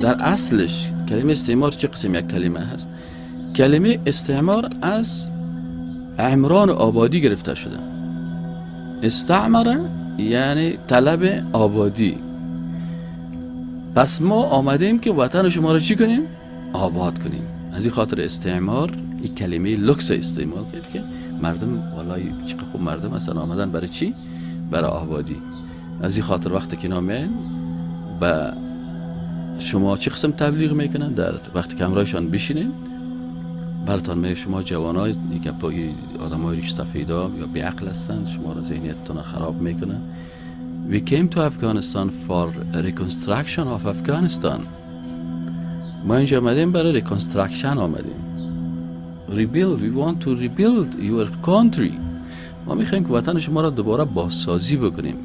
در اصلش کلمه استعمار چه قسم یک کلمه هست؟ کلمه استعمار از عمران آبادی گرفته شده. استعمره یعنی طلب آبادی. پس ما آمدیم که وطن شما رو چی کنیم؟ آباد کنیم. از این خاطر استعمار این کلمه لکس استعمال کرد که مردم والله چقدر خوب مردم اصلا آمدن برای چی؟ برای آبادی. از این خاطر وقتی که نامین با شما چه قسم تبلیغ میکنن؟ در وقتی که همراهشان بشینین براتون میگه شما جوانای که پای آدمای ریش سفیدا یا بی عقل هستند، شما را ذهنیتتون خراب میکنن. We came to Afghanistan for reconstruction of Afghanistan. ما اینجا آمدیم برای reconstruction آمدیم. Rebuild. We want to rebuild your country. ما میخوایم که وطن شما را دوباره بازسازی بکنیم.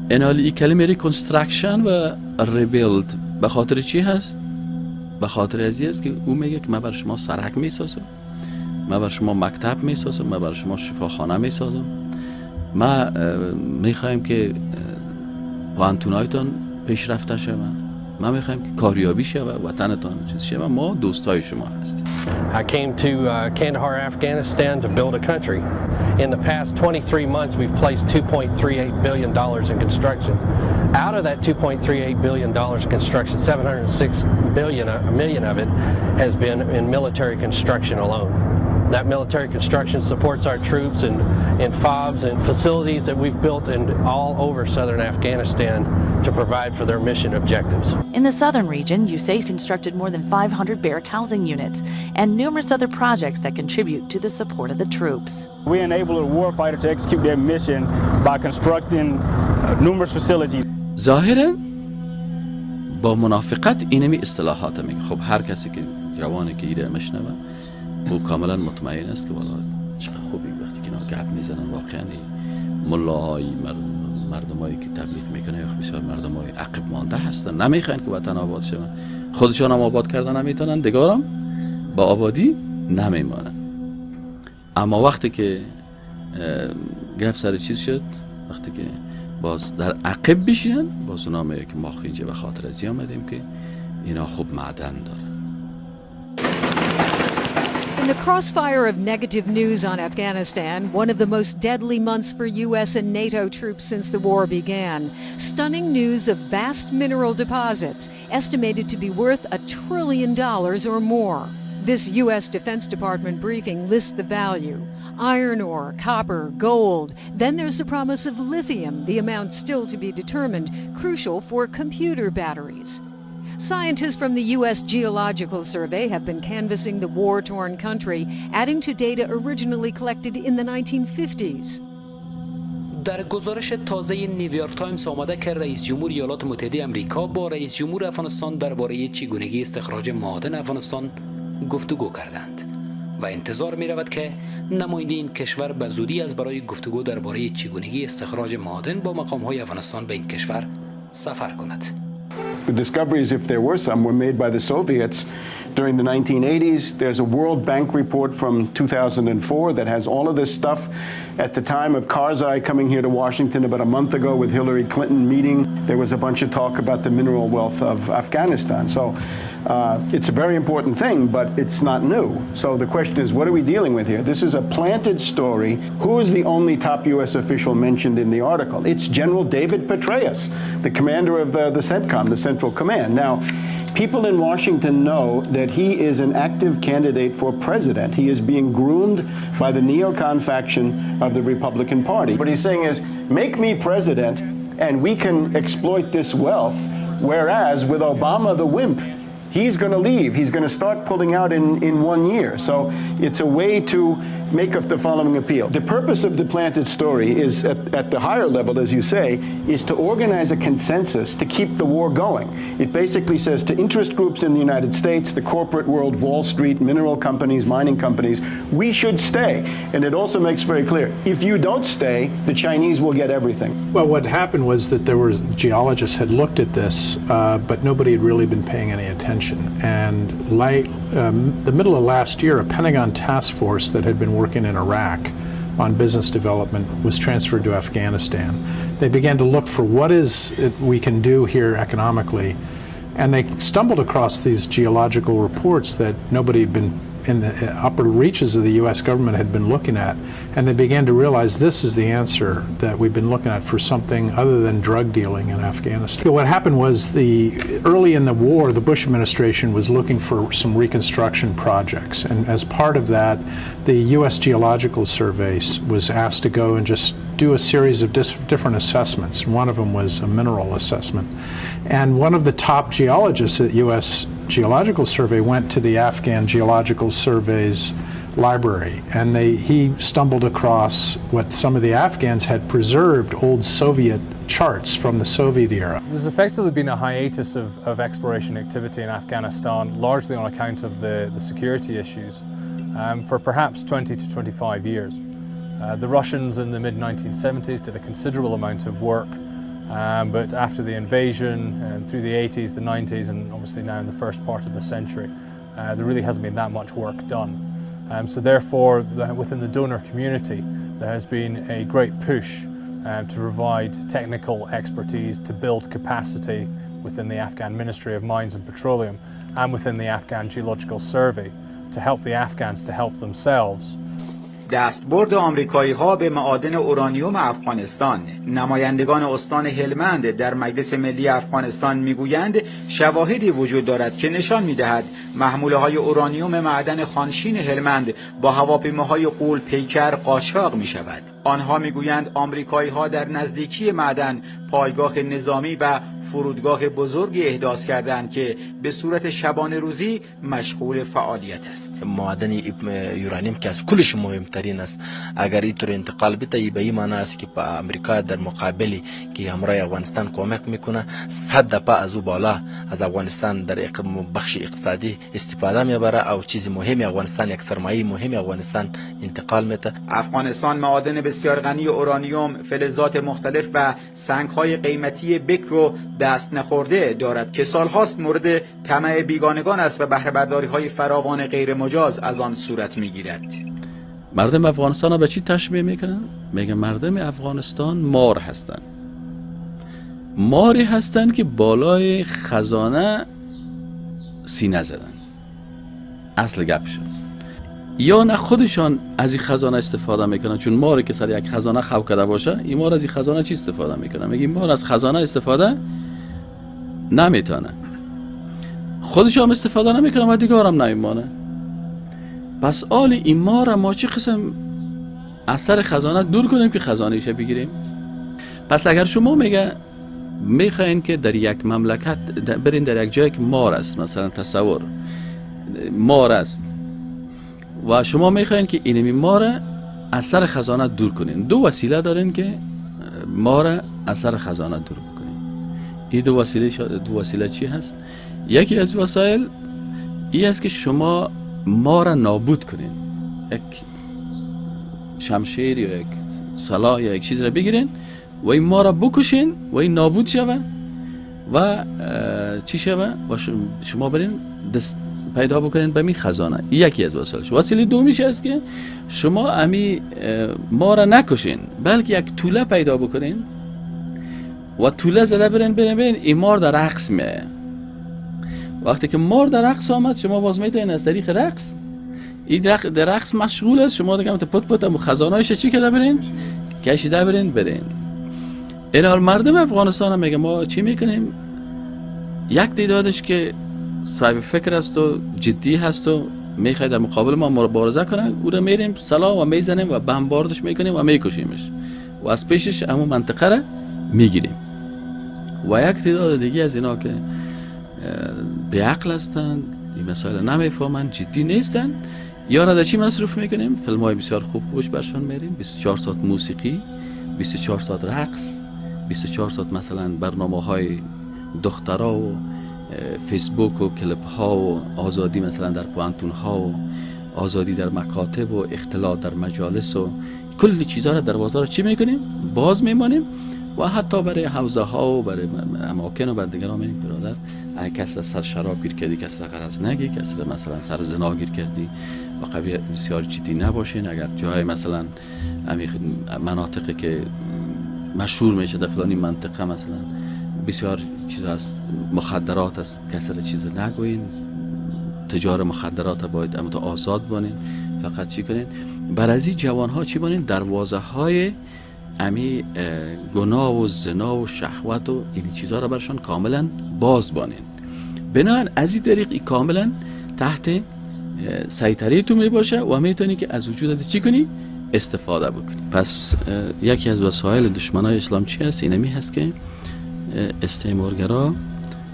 این کلمه reconstruction و rebuild به خاطر چی هست؟ به خاطر ازی است که او میگه که من برای شما سرک میسازم، من برای شما مکتب میسازم، من برای شما شفاخانه میسازم، ما میخوایم که پانتونایتان پیشرفته شود، ما میخوایم که کاریابی شود، وطنتان چیز شود. ما دوستای شما هستیم. I came to Kandahar, Afghanistan to build a country. In the past 23 months we've placed $2.38 billion in construction. Out of that $2.38 billion in construction, 706 million of it has been in military construction alone. That military construction supports our troops in FOBs and facilities that we've built all over southern Afghanistan to provide for their mission objectives. In the southern region, USAID constructed more than 500 barrack housing units and numerous other projects that contribute to the support of the troops. We enable a warfighter to execute their mission by constructing numerous facilities. ظاهرا با منافقت اینمی اصطلاحات میگه. خب هر کسی که جوانی که ایده مشنوه او کاملا مطمئن است که والا چقدر خوبی وقتی که اینا گپ میزنن. واقعا ملاهای مردمایی که تبلیغ میکنه یا بسیار مردمای عقب مانده هستن، نمیخواین که وطن آباد شود. خودشان هم آباد کردن نمیتونن، دیگرم با آبادی نمیمانن. اما وقتی که گپ سر چیز شد، وقتی که باز در عقب بشین، باز اونا میگه که ما اینجا به خاطر ازی آمدیم که اینا خوب معدن داره. In the crossfire of negative news on Afghanistan, one of the most deadly months for U.S. and NATO troops since the war began, stunning news of vast mineral deposits estimated to be worth $1 trillion or more. This U.S. Defense Department briefing lists the value: iron ore, copper, gold. Then there's the promise of lithium, the amount still to be determined, crucial for computer batteries. Scientists from the U.S. Geological Survey have been canvassing the war-torn country, adding to data originally collected in the 1950s. در گزارش تازه نیویورک تایمز آمده که رئیس جمهور ایالات متحده آمریکا با رئیس جمهور افغانستان درباره چگونگی استخراج معادن افغانستان گفتگو کردند و انتظار می رود که نماینده این کشور به زودی از برای گفتگو درباره چگونگی استخراج معادن با مقام‌های افغانستان به این کشور سفر کند. The discoveries, if there were some, were made by the Soviets during the 1980s. There's a World Bank report from 2004 that has all of this stuff. At the time of Karzai coming here to Washington about a month ago with Hillary Clinton meeting, there was a bunch of talk about the mineral wealth of Afghanistan. So it's a very important thing, but it's not new. So the question is, what are we dealing with here? This is a planted story. Who is the only top U.S. official mentioned in the article? It's General David Petraeus, the commander of the CENTCOM, the Central Command. Now, people in Washington know that he is an active candidate for president. He is being groomed by the neocon faction of the Republican Party. What he's saying is, make me president and we can exploit this wealth, whereas with Obama the wimp, he's going to leave. He's going to start pulling out in 1 year. So it's a way to make the following appeal. The purpose of the planted story is, at the higher level, as you say, is to organize a consensus to keep the war going. It basically says to interest groups in the United States, the corporate world, Wall Street, mineral companies, mining companies, we should stay. And it also makes very clear, if you don't stay, the Chinese will get everything. Well, what happened was that there were geologists had looked at this, but nobody had really been paying any attention. And the middle of last year, a Pentagon task force that had been working in Iraq on business development was transferred to Afghanistan. They began to look for what is it we can do here economically, and they stumbled across these geological reports that nobody had been in the upper reaches of the U.S. government had been looking at, and they began to realize this is the answer that we've been looking at for something other than drug dealing in Afghanistan. What happened was early in the war, the Bush administration was looking for some reconstruction projects, and as part of that, the U.S. Geological Survey was asked to go and just do a series of different assessments. One of them was a mineral assessment. And one of the top geologists at U.S. Geological Survey went to the Afghan Geological Survey's library, and he stumbled across what some of the Afghans had preserved, old Soviet charts from the Soviet era. There's effectively been a hiatus of exploration activity in Afghanistan, largely on account of the security issues, for perhaps 20 to 25 years. The Russians in the mid-1970s did a considerable amount of work, but after the invasion and through the 80s, the 90s, and obviously now in the first part of the century, there really hasn't been that much work done. So therefore, within the donor community, there has been a great push to provide technical expertise to build capacity within the Afghan Ministry of Mines and Petroleum and within the Afghan Geological Survey to help the Afghans to help themselves. دستبرد آمریکایی‌ها به معادن اورانیوم افغانستان. نمایندگان استان هلمند در مجلس ملی افغانستان میگویند شواهدی وجود دارد که نشان می‌دهد محموله‌های اورانیوم معدن خانشین هلمند با هواپیماهای غول پیکر قاچاق می‌شود. آنها میگویند آمریکایی‌ها در نزدیکی معدن پایگاه نظامی و فرودگاه بزرگی احداث کردند که به صورت شبانه روزی مشغول فعالیت است. معدن یورانیم که از کلش مهمترین است، اگر اینطور انتقال بده به این معنی است که امریکا در مقابلی که همراه افغانستان کمک میکنه 100 دفعه از او بالا از افغانستان در بخش اقتصادی استفاده میبره او چیز مهمی افغانستان، یک سرمایه مهمی افغانستان انتقال میده. افغانستان معادن بسیار غنی اورانیوم، فلزات مختلف و سنگ‌های قیمتی بکر دست نخورده دارد که سالهاست مورد طمع بیگانگان است و بهره برداری‌های فراوان غیر مجاز از آن صورت می‌گیرد. مردم افغانستان ها به چی تشبیه میکنن؟ میگن مردم افغانستان مار هستن. ماری هستن که بالای خزانه سینه زدن. اصل گپشون. یا نه خودشان از این خزانه استفاده میکنن، چون ماری که سر یک خزانه خو کرده باشه، این مار از این خزانه چی استفاده میکنه؟ میگه این مار از خزانه استفاده نمیتونه. خودشان هم استفاده نمیکنن و دیگه هم نمیمانه. پس آل این مار ما چی قسم از سر خزانه دور کنیم که خزانه‌اش بگیریم؟ پس اگر شما میخواین که در یک مملکت برین در یک جایی که مار است، مثلا تصور مار است و شما میخواین که این مار از سر خزانه دور کنین، دو وسیله دارین که مار از سر خزانه دور بکنین. این دو وسیله چی هست؟ یکی از وسایل این است که شما مار نابود کنین، یک شمشیر یا یک سلاح یا یک چیز را بگیرین و این مار بکشین و این نابود شوه و چی شوه و شما برین دست پیدا بکنین به می خزانه. یکی از وسایلش. وسیله دومیش است که شما امی مار نکشین بلکه یک توله پیدا بکنین و توله زده برین این مار در رقص میه. وقتی که مار در رقص آمد شما باز میتونین از طریق رقص این در رقص مشغول است، شما دیگه پت خزانه‌اش چی کده برین کشیده برین. این حال مردم افغانستان هم میگه ما چی میکنیم؟ یک تعدادش که صاحب فکر است و جدی هست و میخواد در مقابل ما مبارزه کنه، او رو میریم سلاح و میزنیم و بمباردش میکنیم و میکشیمش و از پیشش همون منطقه رو میگیریم. و یک تعداد دیگه از اینا که به عقل هستند، این مسائل نمیفهمن، جدی نیستن، یا را در چی مصرف میکنیم؟ فیلم های بسیار خوب برشان میریم، 24 ساعت موسیقی، 24 ساعت رقص، 24 ساعت مثلا برنامه های دخترها و فیسبوک و کلیپ ها و آزادی مثلا در پوانتون ها و آزادی در مکاتب و اختلاط در مجالس و کل چیزها را در بازار چی میکنیم؟ باز میمانیم و حتی برای حوزه ها و برای اماکن و برای دیگران میگیم برادر کس را سر شراب گیر کردی، کس را غرض نگی، کس را مثلا سر زنا گیر کردی قضیه بسیار جدی نباشین. اگر جای مثلا مناطقی که مشهور میشه در فلانی منطقه مثلا بسیار چیز هست، مخدرات است، کسر چیز نگوین، تجار مخدرات باید اما آزاد بانین. فقط چی کنین؟ برای جوان ها چی بانین؟ دروازه های امی گناه و زنا و شهوت و این چیزها را برشان کاملا باز بانین. بنابراین از این طریق کاملا تحت سیطره تو می باشه و میتونی که از وجود از چی کنی؟ استفاده بکنی. پس یکی از وسایل دشمنای اسلام چی هست؟ اینمی هست که استعمارگرا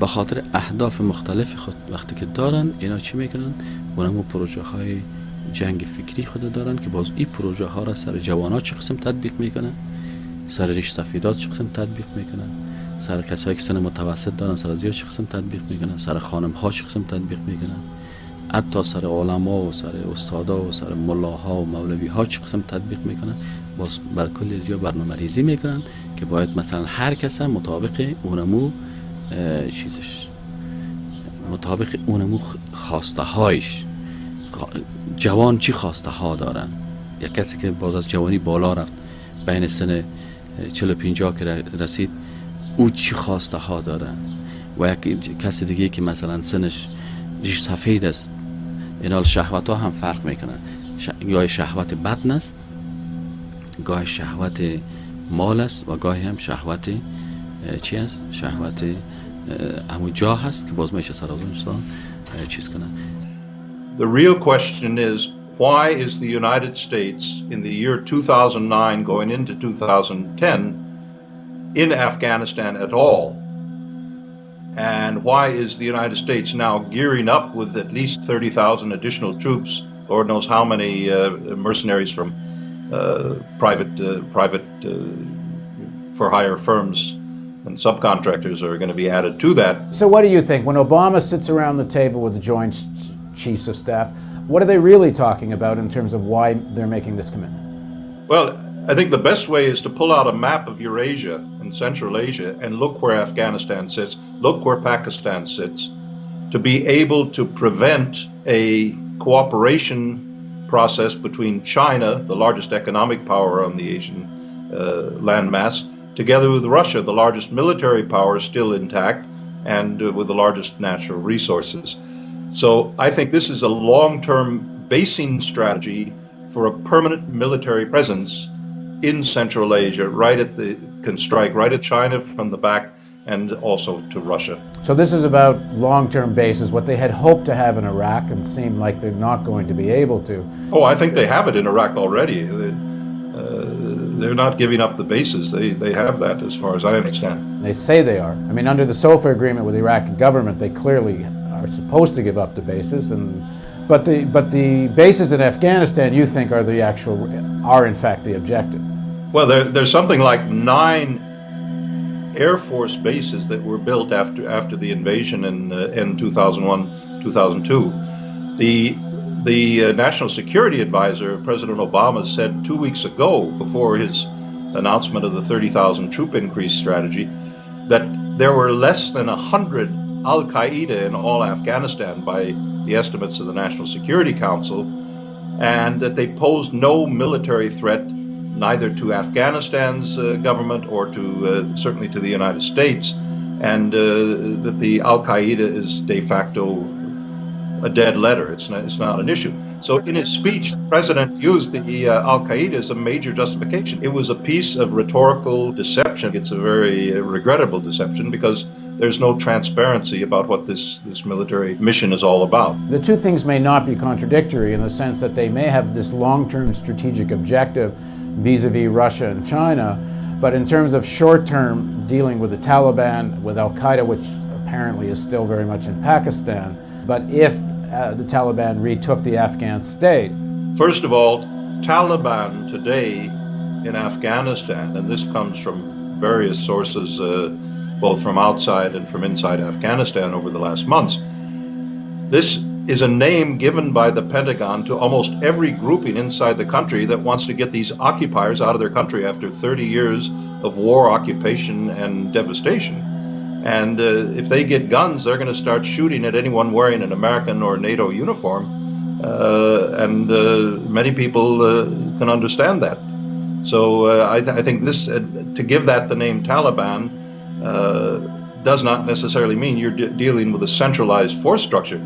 به خاطر اهداف مختلف خود وقتی که دارن اینا چی میکنن؟ اونمو پروژه های جنگ فکری خود دارن که باز این پروژه ها را سر جوانات چه قسم تطبیق میکنن، سر ریش سفیدات چه قسم تطبیق میکنن، سر کسایی که سن متوسط دارن سر زیاد چه قسم تطبیق میکنن، سر خانم ها چه قسم تطبیق میکنن، حتی سر علما و سر استادا و سر ملاها و مولوی ها چه قسم تطبیق میکنن. باز بر کل زیاد برنامه ریزی میکنن که باید مثلا هر کس مطابق اونمو چیزش، مطابق اونمو خواسته هایش، جوان چی خواسته ها دارن. یک کسی که باز از جوانی بالا رفت بین سن 40-50 که رسید او چی خواسته ها داره و یک کسی دیگه که مثلا سنش ریش سفید است. اینال شهوت ها هم فرق میکنن. گاهی شهوت بدن است، گاهی شهوت مال است و گاهی هم شهوت چی است؟ شهوت همون جا هست که باز میشه سر از اون چیز کنن. The real question is, why is the United States in the year 2009 going into 2010 in Afghanistan at all? And why is the United States now gearing up with at least 30,000 additional troops, Lord knows how many mercenaries from private for hire firms and subcontractors are going to be added to that. So what do you think? When Obama sits around the table with the Joint Chiefs of Staff, what are they really talking about in terms of why they're making this commitment? Well, I think the best way is to pull out a map of Eurasia and Central Asia and look where Afghanistan sits, look where Pakistan sits, to be able to prevent a cooperation process between China, the largest economic power on the Asian landmass, together with Russia, the largest military power still intact, and with the largest natural resources. So I think this is a long-term basing strategy for a permanent military presence in Central Asia, can strike right at China from the back and also to Russia. So this is about long-term bases, what they had hoped to have in Iraq and seem like they're not going to be able to. Oh, I think they have it in Iraq already. They're not giving up the bases. They have that as far as I understand. They say they are. I mean, under the SOFA agreement with the Iraqi government, they clearly are supposed to give up the bases, but the bases in Afghanistan, you think, are in fact the objective. Well, there's something like 9 Air Force bases that were built after the invasion in 2001, 2002. The National Security Advisor, President Obama, said 2 weeks ago, before his announcement of the 30,000 troop increase strategy, that there were less than 100 Al-Qaeda in all Afghanistan by the estimates of the National Security Council, and that they posed no military threat neither to Afghanistan's government or to certainly to the United States, and that the Al-Qaeda is de facto a dead letter. It's not an issue. So in his speech, the president used the Al-Qaeda as a major justification. It was a piece of rhetorical deception. It's a very regrettable deception because there's no transparency about what this military mission is all about. The two things may not be contradictory in the sense that they may have this long-term strategic objective vis-a-vis Russia and China, but in terms of short-term dealing with the Taliban, with Al-Qaeda, which apparently is still very much in Pakistan, but if the Taliban retook the Afghan state. First of all, Taliban today in Afghanistan, and this comes from various sources, both from outside and from inside Afghanistan over the last months, this is a name given by the Pentagon to almost every grouping inside the country that wants to get these occupiers out of their country after 30 years of war, occupation, and devastation. And if they get guns, they're going to start shooting at anyone wearing an American or NATO uniform and many people can understand that. So I think this to give that the name Taliban does not necessarily mean you're dealing with a centralized force structure.